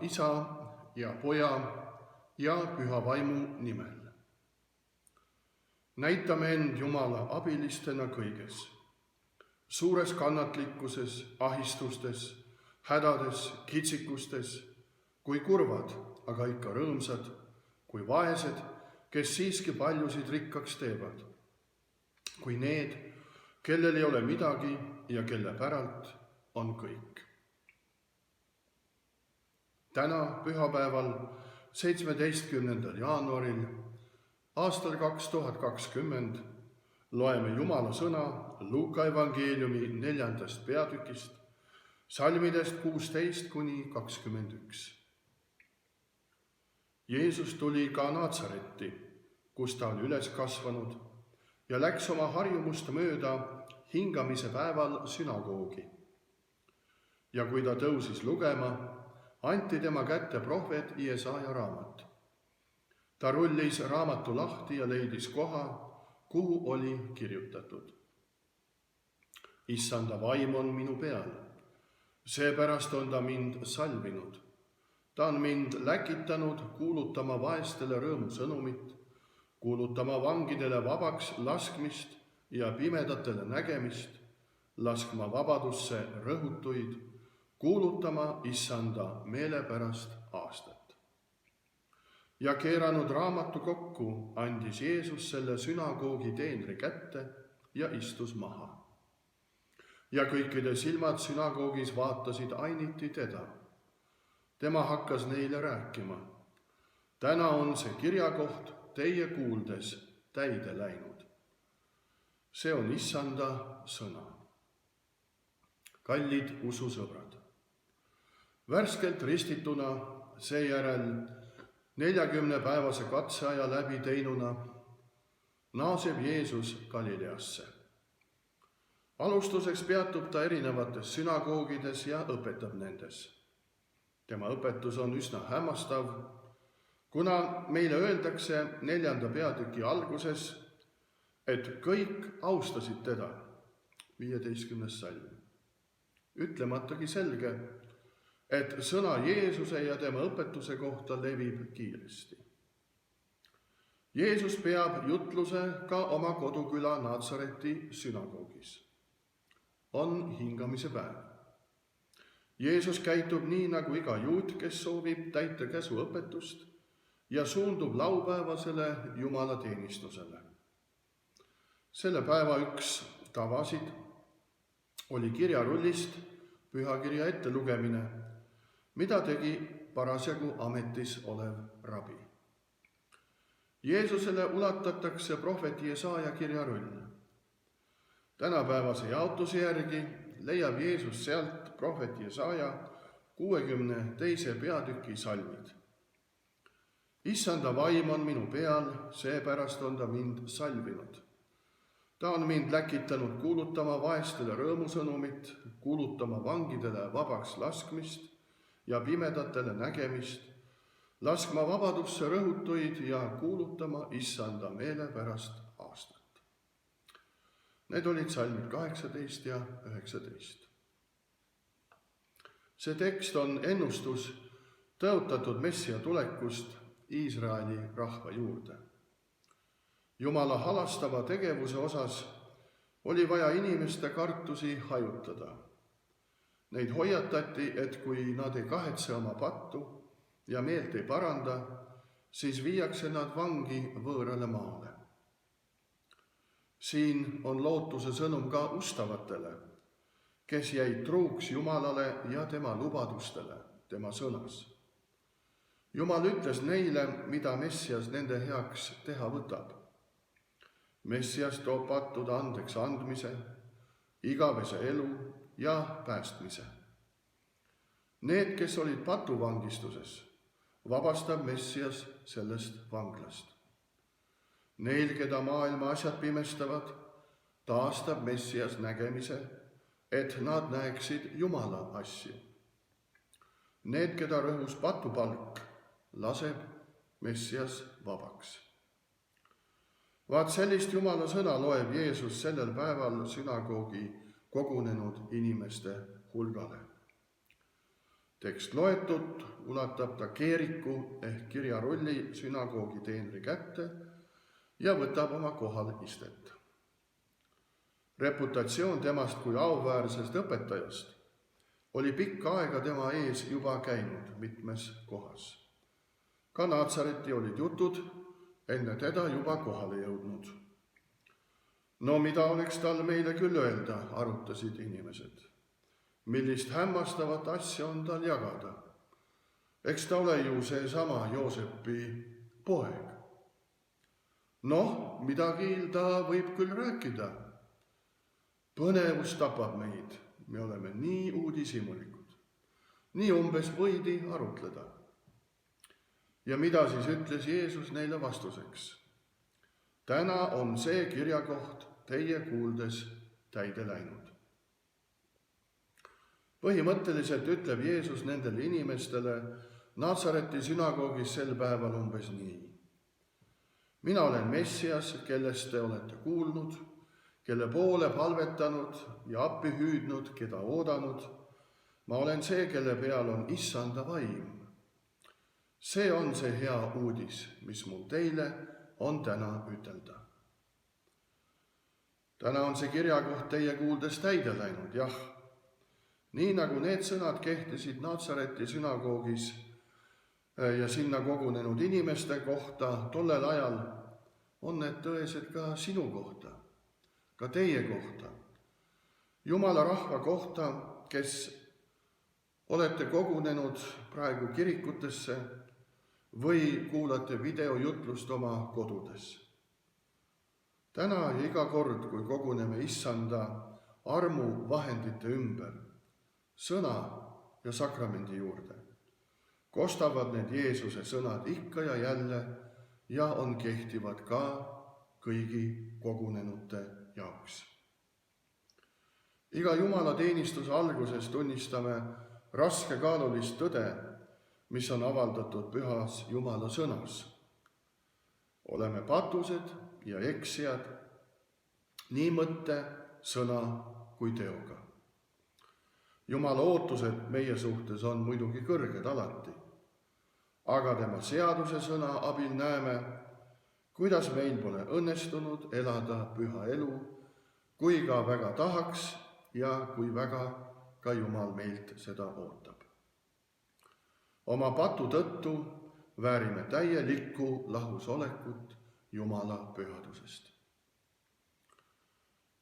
Isa ja Poja ja Püha Vaimu nimel. Näitame end Jumala abilistena kõiges, suures kannatlikkuses, ahistustes, hädades, kitsikustes, kui kurvad, aga ikka rõõmsad, kui vaesed, kes siiski paljusid rikkaks teevad, kui need, kellel ei ole midagi ja kelle päralt on kõik. Täna pühapäeval, 17. jaanuaril aastal 2020 loeme Jumala sõna Luuka evangeeliumi 4. peatükist, salmidest 16–21. Jeesus tuli ka Naatsaretti, kus ta oli üles kasvanud, ja läks oma harjumust mööda hingamise päeval sünagoogi. Ja kui ta tõusis lugema, anti tema kätte prohvet Jesaja raamat. Ta rullis raamatu lahti ja leidis koha, kuhu oli kirjutatud: Issanda vaim on minu peal, seepärast on ta mind salvinud. Ta on mind läkitanud kuulutama vaestele rõõmusõnumit, kuulutama vangidele vabaks laskmist ja pimedatele nägemist, laskma vabadusse rõhutuid, kuulutama Issanda meelepärast aastat. Ja keeranud raamatu kokku, andis Jeesus selle sünagoogi teenri kätte ja istus maha. Ja kõikide silmad sünagoogis vaatasid ainiti teda. Tema hakkas neile rääkima: täna on see kirjakoht teie kuuldes täide läinud. See on Issanda sõna. Kallid ususõbrad, värskelt ristituna, seejärel 40-päevase katseaja läbi teinuna naaseb Jeesus Galileasse. Alustuseks peatub ta erinevates sünagoogides ja õpetab nendes. Tema õpetus on üsna hämmastav, kuna meile öeldakse 4. peatüki alguses, et kõik austasid teda, 15. salm. Ütlematagi selge, et sõna Jeesuse ja tema õpetuse kohta levib kiiresti. Jeesus peab jutluse ka oma koduküla Naatsareti sünagoogis. On hingamise päev. Jeesus käitub nii nagu iga juut, kes soovib täita käsu õpetust ja suundub laupäevasele jumalateenistusele. Selle päeva üks tavasid oli kirjarullist pühakirja ettelugemine, mida tegi parasjagu ametis olev rabi. Jeesusele ulatatakse prohvet Jesaja kirjarull. Tänapäevase jaotuse järgi leiab Jeesus sealt prohvet Jesaja 62. peatüki salmid. Issanda vaim on minu peal, seepärast on ta mind salvinud. Ta on mind läkitanud kuulutama vaestele rõõmusõnumit, kuulutama vangidele vabaks laskmist ja pimedatele nägemist, laskma vabadusse rõhutuid ja kuulutama Issanda meelepärast aastat. Need olid salmid 18 ja 19. See tekst on ennustus tõotatud Messia tulekust Iisraeli rahva juurde. Jumala halastava tegevuse osas oli vaja inimeste kartusi hajutada. Neid hoiatati, et kui nad ei kahetse oma pattu ja meelt ei paranda, siis viiakse nad vangi võõrale maale. Siin on lootuse sõnum ka ustavatele, kes jäid truuks Jumalale ja tema lubadustele, tema sõnas. Jumal ütles neile, mida Messias nende heaks teha võtab. Messias toob pattude andeks andmise, igavese elu ja päästmise. Need, kes olid patuvangistuses, vabastab Messias sellest vanglast. Neil, keda maailma asjad pimestavad, taastab Messias nägemise, et nad näeksid Jumala asju. Need, keda rõhus patupalk, laseb Messias vabaks. Vaat sellist Jumala sõna loeb Jeesus sellel päeval sünagoogi kogunenud inimeste hulgale. Tekst loetut, ulatab ta keeriku ehk kirjarulli sünagoogi teenri kätte ja võtab oma kohal istet. Reputatsioon temast kui auväärsest õpetajast oli pikka aega tema ees juba käinud mitmes kohas. Ka Naatsareti olid jutud enne teda juba kohale jõudnud. No mida oleks tal meile küll öelda, arutasid inimesed. Millist hämmastavat asja on tal jagada? Eks ta ole ju seesama Joosepi poeg. Noh, midagi ta võib küll rääkida. Põnevus tapab meid, me oleme nii uudishimulikud. Nii umbes võidi arutleda. Ja mida siis ütles Jeesus neile vastuseks? Täna on see kirjakoht teie kuuldes täide läinud. Põhimõtteliselt ütleb Jeesus nendele inimestele Naatsareti sünagoogis sel päeval umbes nii. Mina olen Messias, kellest te olete kuulnud, kelle poole palvetanud ja appi hüüdnud, keda oodanud. Ma olen see, kelle peal on issanda vaim. See on see hea uudis, mis mul teile on täna ütelda. Täna on see kirjakoht teie kuuldes täide läinud, jah. Nii nagu need sõnad kehtisid Naatsareti sünagoogis ja sinna kogunenud inimeste kohta tollel ajal, on need tõesed ka sinu kohta, ka teie kohta, Jumala rahva kohta, kes olete kogunenud praegu kirikutesse või kuulate videojutlust oma kodudes. Täna ja iga kord, kui koguneme issanda armu vahendite ümber, sõna ja sakramendi juurde, kostavad need Jeesuse sõnad ikka ja jälle ja on kehtivad ka kõigi kogunenute jaoks. Iga jumalateenistuse alguses tunnistame raskekaalulist tõde, mis on avaldatud pühas Jumala sõnas. Oleme patused ja eksijad nii mõtte, sõna kui teoga. Jumala ootused meie suhtes on muidugi kõrged alati, aga tema seaduse sõna abil näeme, kuidas meil pole õnnestunud elada püha elu, kui ka väga tahaks ja kui väga ka Jumal meilt seda ootab. Oma patu tõttu väärime täielikku lahusolekut Jumala pühadusest.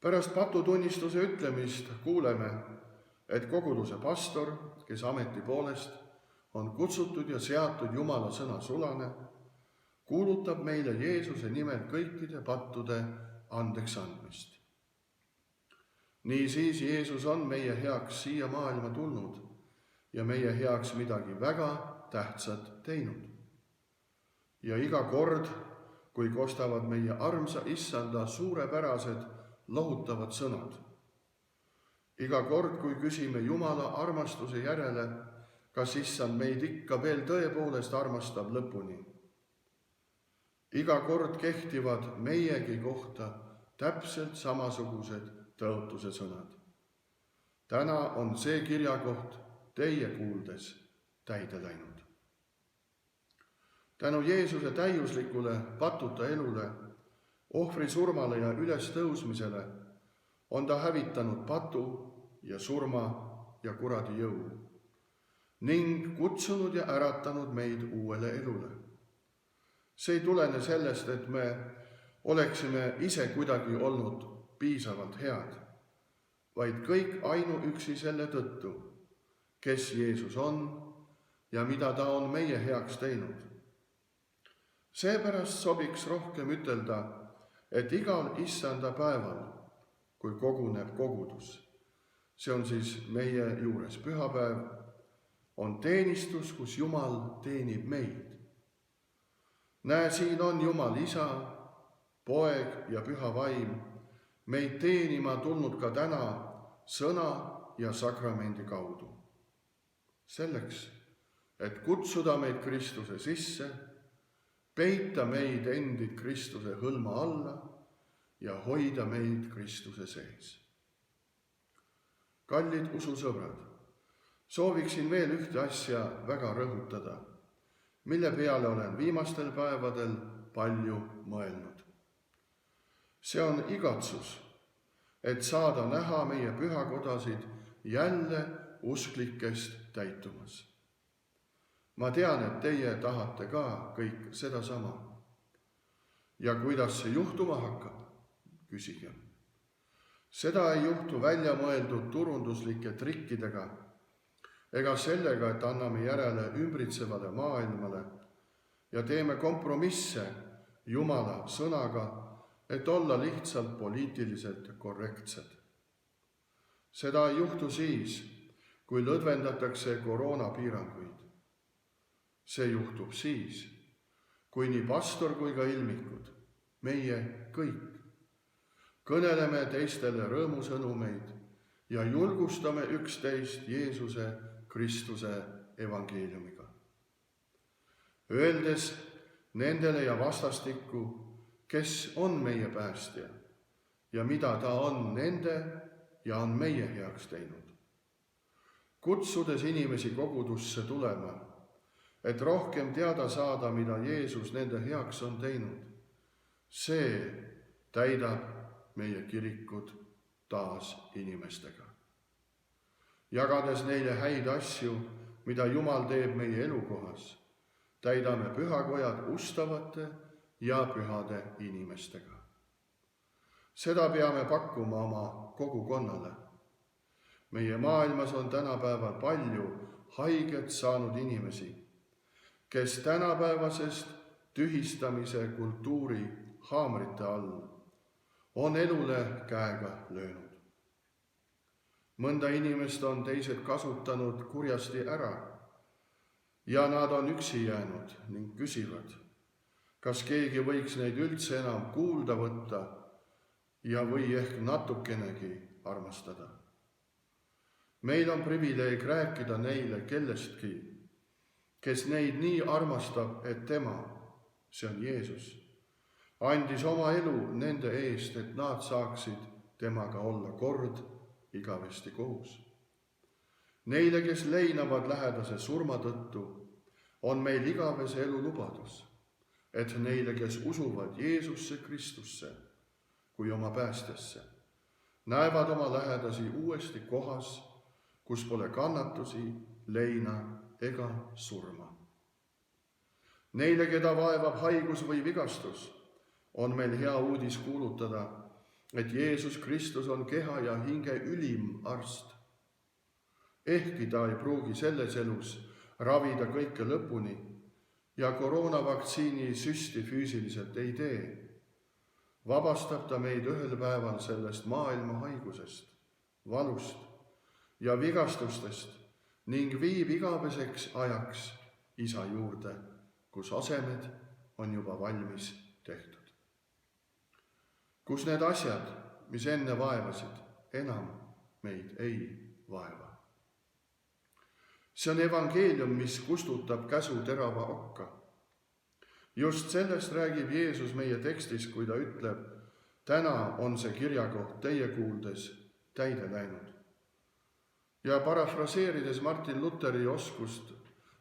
Pärast patutunnistuse ütlemist kuuleme, et koguduse pastor, kes ameti poolest on kutsutud ja seatud Jumala sõna sulane, kuulutab meile Jeesuse nimel kõikide pattude andeks andmist. Niisiis Jeesus on meie heaks siia maailma tulnud ja meie heaks midagi väga tähtsat teinud. Ja iga kord, kui kostavad meie armsa issanda suurepärased lohutavad sõnad, iga kord, kui küsime Jumala armastuse järele, kas issand meid ikka veel tõepoolest armastab lõpuni. Iga kord kehtivad meiegi kohta täpselt samasugused tõotuse sõnad. Täna on see kirjakoht teie kuuldes täide läinud. Tänu Jeesuse täiuslikule patuta elule, ohvri surmale ja ülestõusmisele on ta hävitanud patu ja surma ja kuradi jõu ning kutsunud ja äratanud meid uuele elule. See ei tulene sellest, et me oleksime ise kuidagi olnud piisavalt head, vaid kõik ainuüksi selle tõttu, kes Jeesus on ja mida ta on meie heaks teinud. Seepärast sobiks rohkem ütelda, et igal issanda päeval, kui koguneb kogudus, see on siis meie juures pühapäev, on teenistus, kus Jumal teenib meid. Näe, siin on Jumal Isa, Poeg ja Püha Vaim meid teenima tulnud ka täna sõna ja sakramendi kaudu. Selleks, et kutsuda meid Kristuse sisse, peita meid endid Kristuse hõlma alla ja hoida meid Kristuse sees. Kallid ususõbrad, Sooviksin veel ühte asja väga rõhutada, mille peale olen viimastel päevadel palju mõelnud. See on igatsus, et saada näha meie pühakodasid jälle usklikest täitumas. Ma tean, et teie tahate ka kõik sedasama. Ja kuidas see juhtuma hakkab? Küsige. Seda ei juhtu väljamõeldud turunduslike trikkidega ega sellega, et anname järele ümbritsevale maailmale ja teeme kompromisse Jumala sõnaga, et olla lihtsalt poliitiliselt korrektsed. Seda ei juhtu siis, kui lõdvendatakse koroonapiiranguid. See juhtub siis, kui nii pastor kui ka ilmikud, meie kõik, kõneleme teistele rõõmusõnumeid ja julgustame üksteist Jeesuse Kristuse evangeeliumiga. Öeldes nendele ja vastastikku, kes on meie päästja ja mida ta on nende ja on meie heaks teinud. Kutsudes inimesi kogudusse tulema, et rohkem teada saada, mida Jeesus nende heaks on teinud, see täidab meie kirikud taas inimestega. Jagades neile häid asju, mida Jumal teeb meie elukohas, täidame pühakojad ustavate ja pühade inimestega. Seda peame pakkuma oma kogukonnale. Meie maailmas on tänapäeval palju haiget saanud inimesi, kes tänapäevasest tühistamise kultuuri haamrite all on elule käega löönud. Mõnda inimest on teised kasutanud kurjasti ära ja nad on üksi jäänud ning küsivad, kas keegi võiks neid üldse enam kuulda võtta ja või ehk natukenegi armastada. Meil on privileeg rääkida neile kellestki, kes neid nii armastab, et tema, see on Jeesus, andis oma elu nende eest, et nad saaksid temaga olla kord igavesti koos. Neile, kes leinavad lähedase surma tõttu, on meil igavese elu lubadus, et neile, kes usuvad Jeesusse Kristusse kui oma päästjasse, näevad oma lähedasi uuesti kohas, kus pole kannatusi, leina ega surma. Neile, keda vaevab haigus või vigastus, on meil hea uudis kuulutada, et Jeesus Kristus on keha ja hinge ülim arst. Ehkki ta ei pruugi selles elus ravida kõike lõpuni ja koroonavaktsiini süsti füüsiliselt ei tee, vabastab ta meid ühel päeval sellest maailma haigusest, valust ja vigastustest ning viib igaveseks ajaks Isa juurde, kus asemed on juba valmis tehtud. Kus need asjad, mis enne vaevasid, enam meid ei vaeva. See on evangeelium, mis kustutab käsu terava okka. Just sellest räägib Jeesus meie tekstis, kui ta ütleb, täna on see kirjakoht teie kuuldes täide läinud. Ja parafraseerides Martin Luteri oskust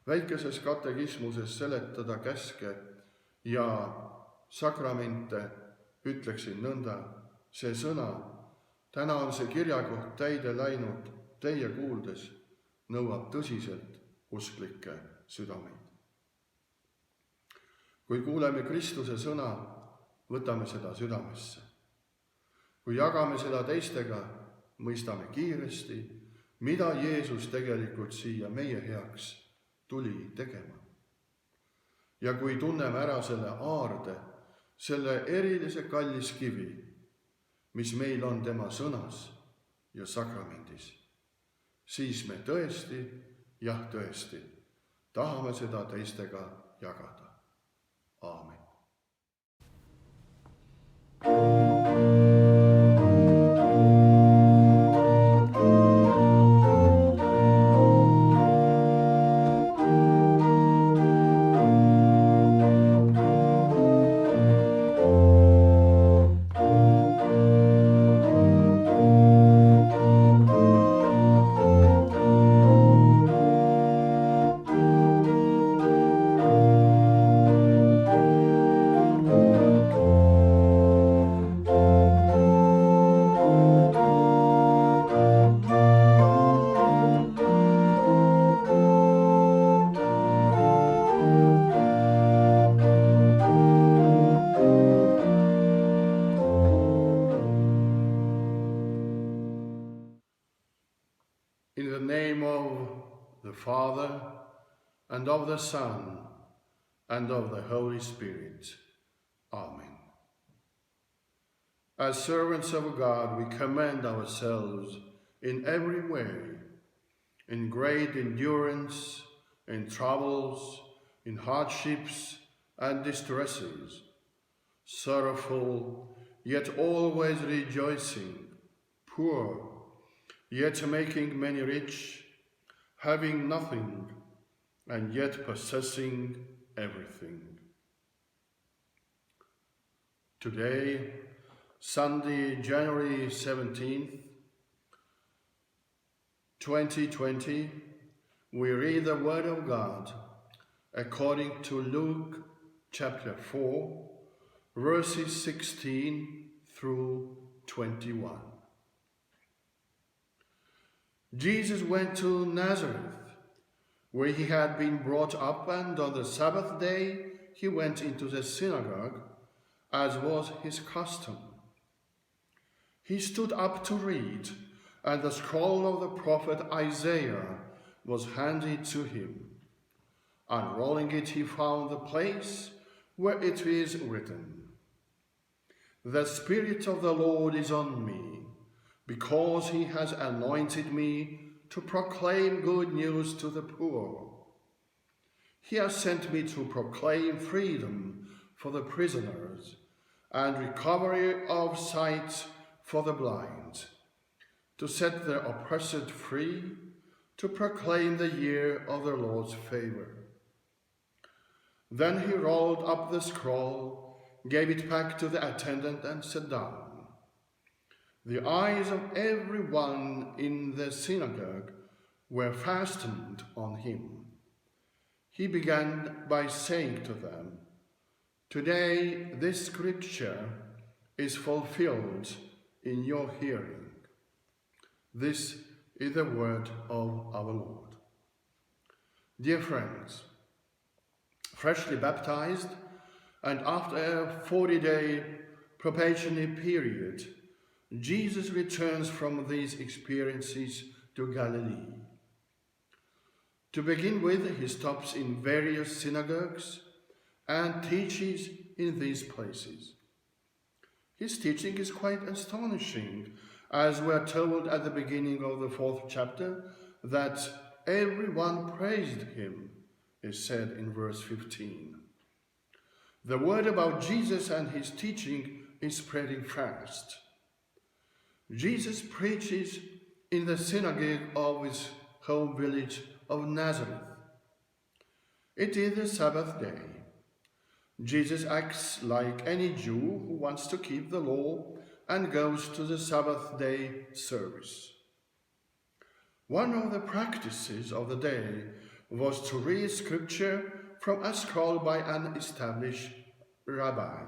väikeses katekismuses seletada käske ja sakramente, ütleksin nõnda, see sõna, täna on see kirjakoht täide läinud teie kuuldes, nõuab tõsiselt usklikke südameid. Kui kuuleme Kristuse sõna, võtame seda südamesse. Kui jagame seda teistega, mõistame kiiresti, mida Jeesus tegelikult siia meie heaks tuli tegema. Ja kui tunneme ära selle aarde, selle erilise kallis kivi, mis meil on tema sõnas ja sakramendis, siis me tõesti, jah tõesti, tahame seda teistega jagada. Aamen. Father, and of the Son, and of the Holy Spirit. Amen. As servants of God, we commend ourselves in every way, in great endurance, in troubles, in hardships and distresses, sorrowful, yet always rejoicing, poor, yet making many rich, having nothing, and yet possessing everything. Today, Sunday, January 17th, 2020, we read the Word of God according to Luke chapter 4, verses 16 through 21. Jesus went to Nazareth, where he had been brought up, and on the Sabbath day he went into the synagogue, as was his custom. He stood up to read, and the scroll of the prophet Isaiah was handed to him. Unrolling it, he found the place where it is written, "The Spirit of the Lord is on me, because he has anointed me to proclaim good news to the poor. He has sent me to proclaim freedom for the prisoners and recovery of sight for the blind, to set the oppressed free, to proclaim the year of the Lord's favor." Then he rolled up the scroll, gave it back to the attendant, and sat down. The eyes of everyone in the synagogue were fastened on him. He began by saying to them, "Today this scripture is fulfilled in your hearing." This is the word of our Lord. Dear friends, freshly baptized and after a 40-day probationary period, Jesus returns from these experiences to Galilee. To begin with, he stops in various synagogues and teaches in these places. His teaching is quite astonishing, as we are told at the beginning of the 4th chapter that everyone praised him, is said in verse 15. The word about Jesus and his teaching is spreading fast. Jesus preaches in the synagogue of his home village of Nazareth. It is the Sabbath day. Jesus acts like any Jew who wants to keep the law and goes to the Sabbath day service. One of the practices of the day was to read scripture from a scroll by an established rabbi.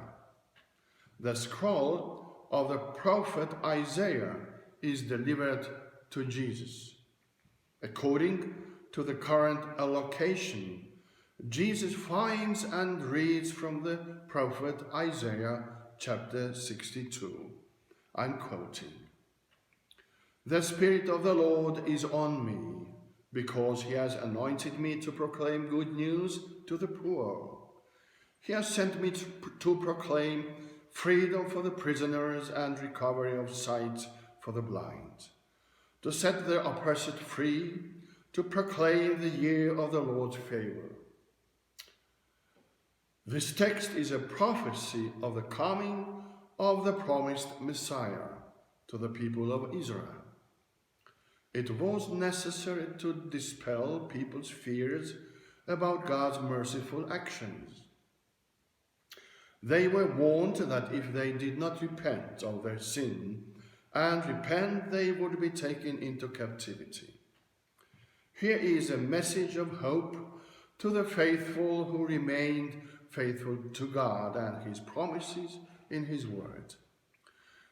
The scroll of the prophet Isaiah is delivered to Jesus. According to the current allocation, Jesus finds and reads from the prophet Isaiah chapter 62. I'm quoting, "The Spirit of the Lord is on me, because he has anointed me to proclaim good news to the poor. He has sent me to proclaim freedom for the prisoners and recovery of sight for the blind, to set the oppressed free, to proclaim the year of the Lord's favor." This text is a prophecy of the coming of the promised Messiah to the people of Israel. It was necessary to dispel people's fears about God's merciful actions. They were warned that if they did not repent of their sin and repent, they would be taken into captivity. Here is a message of hope to the faithful who remained faithful to God and his promises in his word.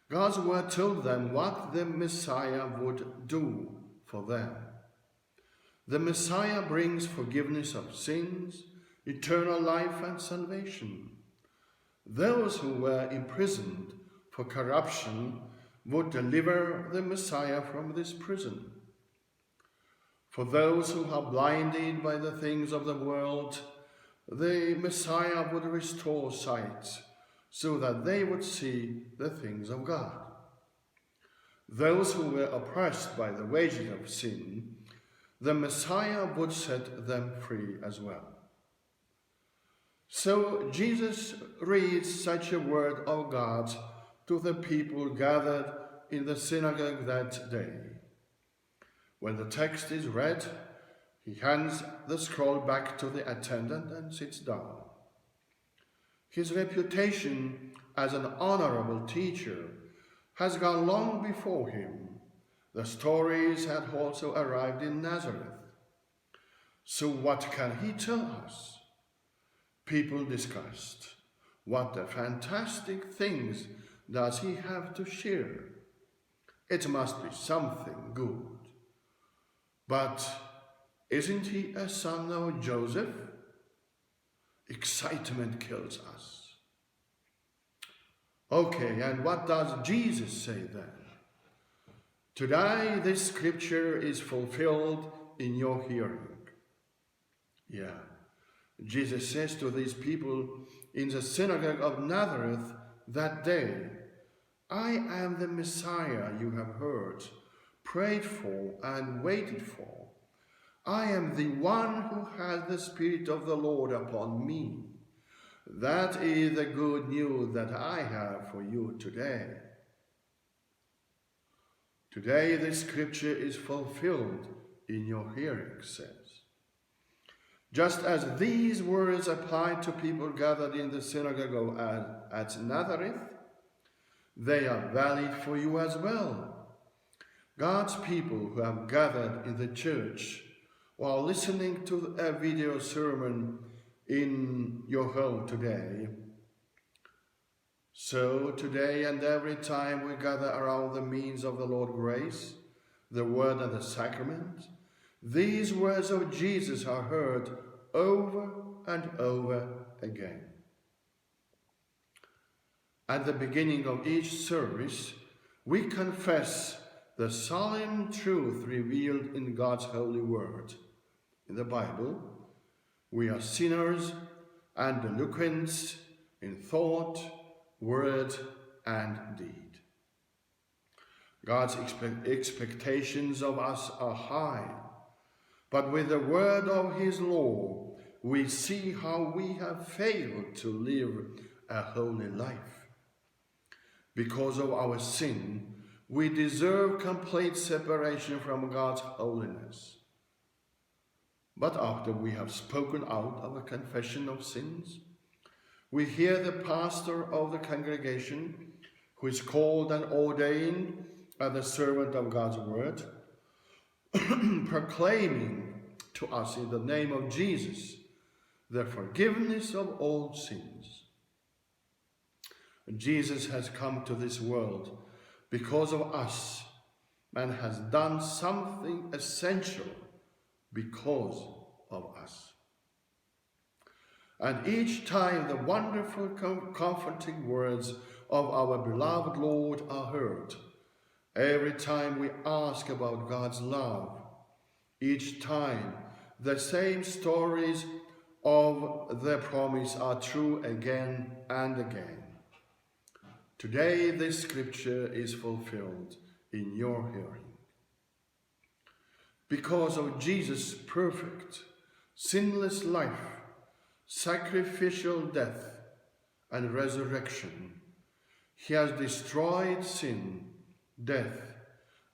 God's word told them what the Messiah would do for them. The Messiah brings forgiveness of sins, eternal life and salvation. Those who were imprisoned for corruption would deliver the Messiah from this prison. For those who are blinded by the things of the world, the Messiah would restore sight so that they would see the things of God. Those who were oppressed by the wages of sin, the Messiah would set them free as well. So Jesus reads such a word of God to the people gathered in the synagogue that day. When the text is read, he hands the scroll back to the attendant and sits down. His reputation as an honorable teacher has gone long before him. The stories had also arrived in Nazareth. So what can he tell us? People discussed. What fantastic things does he have to share? It must be something good. But isn't he a son of Joseph? Excitement kills us. Okay, and what does Jesus say then? Today this scripture is fulfilled in your hearing. Yeah, Jesus says to these people in the synagogue of Nazareth that day, I am the Messiah you have heard, prayed for and waited for. I am the one who has the Spirit of the Lord upon me. That is the good news that I have for you today. Today the scripture is fulfilled in your hearing, says. Just as these words applied to people gathered in the synagogue at Nazareth, they are valid for you as well. God's people who have gathered in the church while listening to a video sermon in your home today. So today and every time we gather around the means of the Lord's grace, the word and the sacrament, these words of Jesus are heard over and over again. At the beginning of each service, we confess the solemn truth revealed in God's holy word. In the Bible, we are sinners and delinquents in thought, word, and deed. God's expectations of us are high, but with the word of his law, we see how we have failed to live a holy life. Because of our sin, we deserve complete separation from God's holiness. But after we have spoken out of a confession of sins, we hear the pastor of the congregation, who is called and ordained as the servant of God's word, proclaiming to us in the name of Jesus the forgiveness of all sins. Jesus has come to this world because of us and has done something essential because of us. And each time the wonderful comforting words of our beloved Lord are heard, every time we ask about God's love, each time the same stories of the promise are true again and again. Today this scripture is fulfilled in your hearing. Because of Jesus' perfect, sinless life, sacrificial death, and resurrection, he has destroyed sin, death,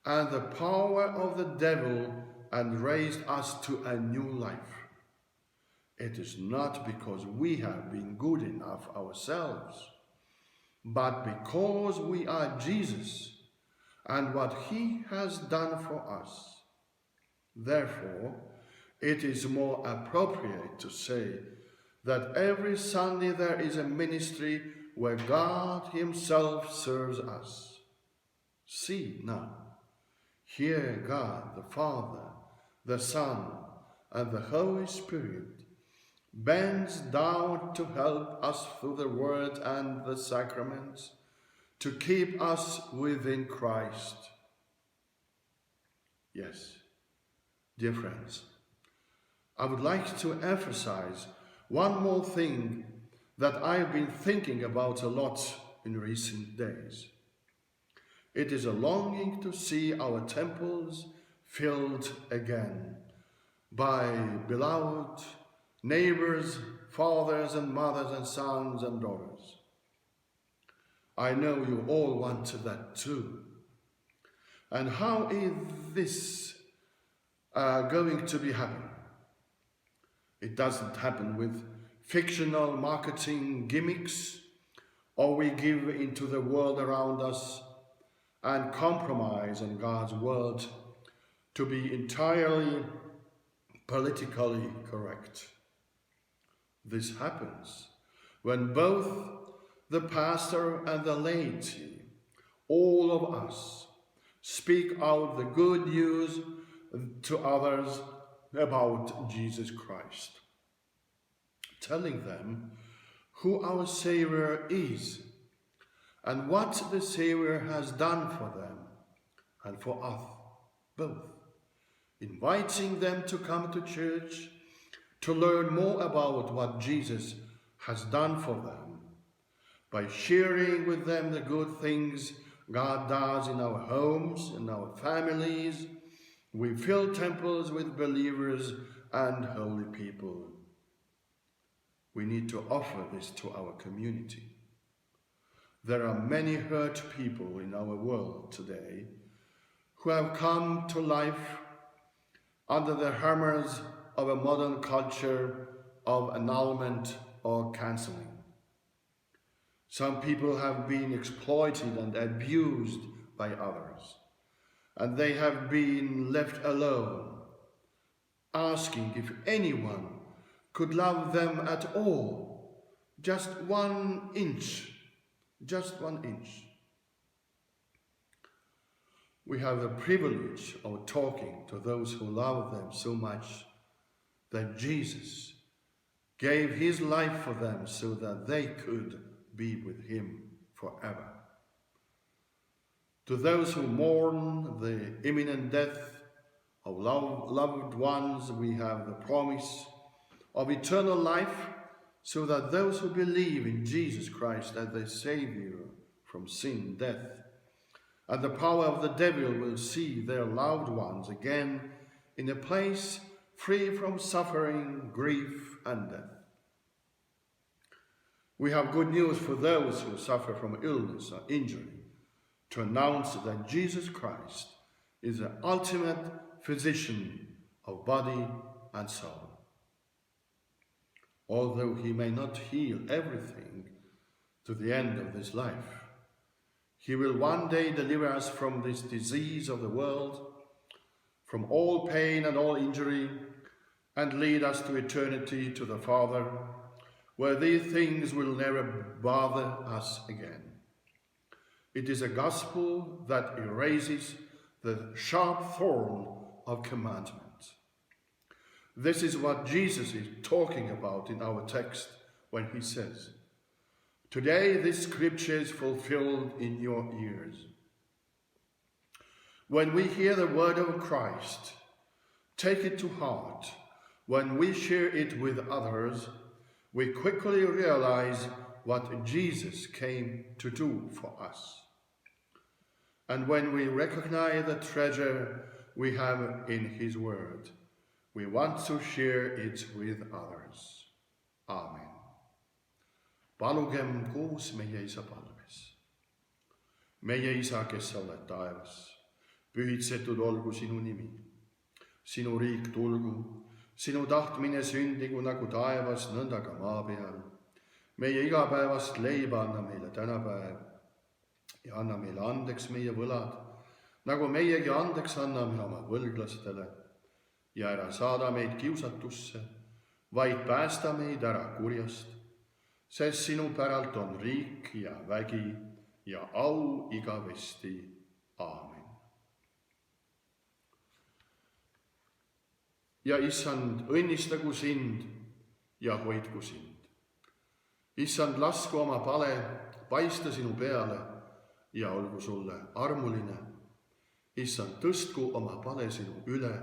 and the power of the devil and raised us to a new life. It is not because we have been good enough ourselves, but because we are Jesus and what he has done for us. Therefore, it is more appropriate to say that every Sunday there is a ministry where God himself serves us. See now, here God the Father, the Son, and the Holy Spirit bends down to help us through the word and the sacraments, to keep us within Christ. Yes, Dear friends, I would like to emphasize one more thing that I've been thinking about a lot in recent days. It is a longing to see our temples filled again by beloved neighbors, fathers and mothers and sons and daughters. I know you all want that too. And how is this going to be happening? It doesn't happen with fictional marketing gimmicks, or we give into the world around us and compromise on God's word to be entirely politically correct. This happens when both the pastor and the laity, all of us, speak out the good news to others about Jesus Christ, telling them who our Savior is and what the Savior has done for them and for us both, inviting them to come to church to learn more about what Jesus has done for them, by sharing with them the good things God does in our homes, in our families. We fill temples with believers and holy people. We need to offer this to our community. There are many hurt people in our world today who have come to life under the hammers of a modern culture of annulment or cancelling. Some people have been exploited and abused by others, and they have been left alone, asking if anyone could love them at all, just 1 inch, just 1 inch. We have the privilege of talking to those who love them so much that Jesus gave his life for them so that they could be with him forever. To those who mourn the imminent death of loved ones, we have the promise of eternal life, so that those who believe in Jesus Christ as their Savior from sin, death, and the power of the devil will see their loved ones again in a place free from suffering, grief, and death. We have good news for those who suffer from illness or injury, to announce that Jesus Christ is the ultimate physician of body and soul. Although he may not heal everything to the end of this life, he will one day deliver us from this disease of the world, from all pain and all injury, and lead us to eternity, to the Father, where these things will never bother us again. It is a gospel that erases the sharp thorn of commandment. This is what Jesus is talking about in our text when he says, "Today this scripture is fulfilled in your ears." When we hear the word of Christ, take it to heart. When we share it with others, we quickly realize what Jesus came to do for us. And when we recognize the treasure we have in his word, we want to share it with others. Amen. Palugem koos meie Isa palves. Meie Isa, kes sa oled taevas, pühitsetud olgu sinu nimi. Sinu riik tulgu, sinu tahtmine sündigu nagu taevas, nõnda ka maa peal. Meie igapäevast leiba anna meile tänapäev ja anna meile andeks meie võlad, nagu meiegi andeks anname oma võlglastele. Ja ära saada meid kiusatusse, vaid päästa meid ära kurjast, sest sinu päralt on riik ja vägi ja au igavesti. Aamen. Ja Issand, õnnistagu sind ja hoidku sind. Issand, lasku oma pale paista sinu peale ja olgu sulle armuline. Issand, tõstku oma pale sinu üle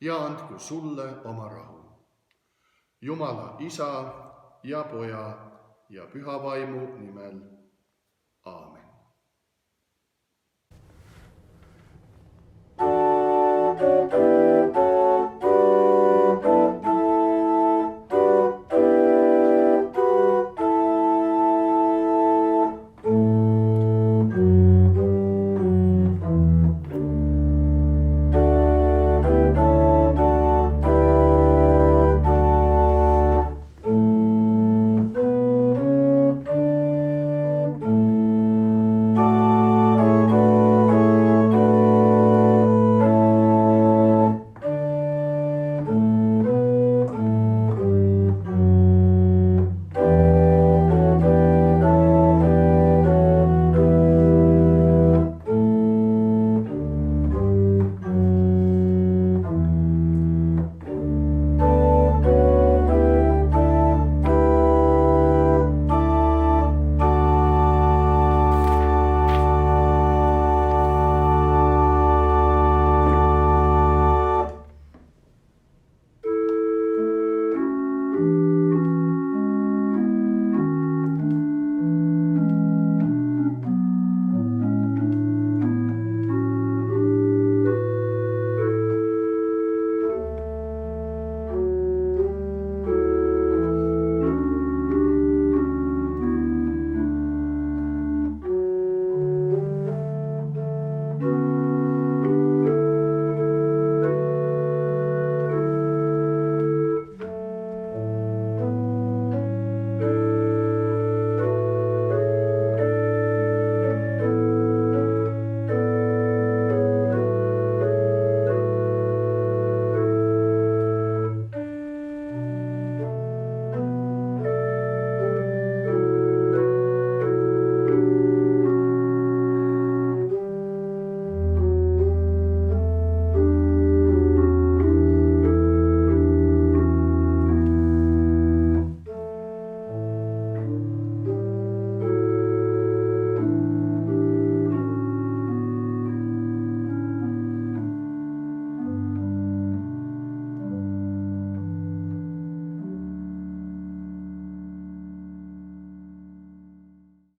ja andku sulle oma rahu. Jumala Isa ja Poja ja Püha Vaimu nimel. Aamen.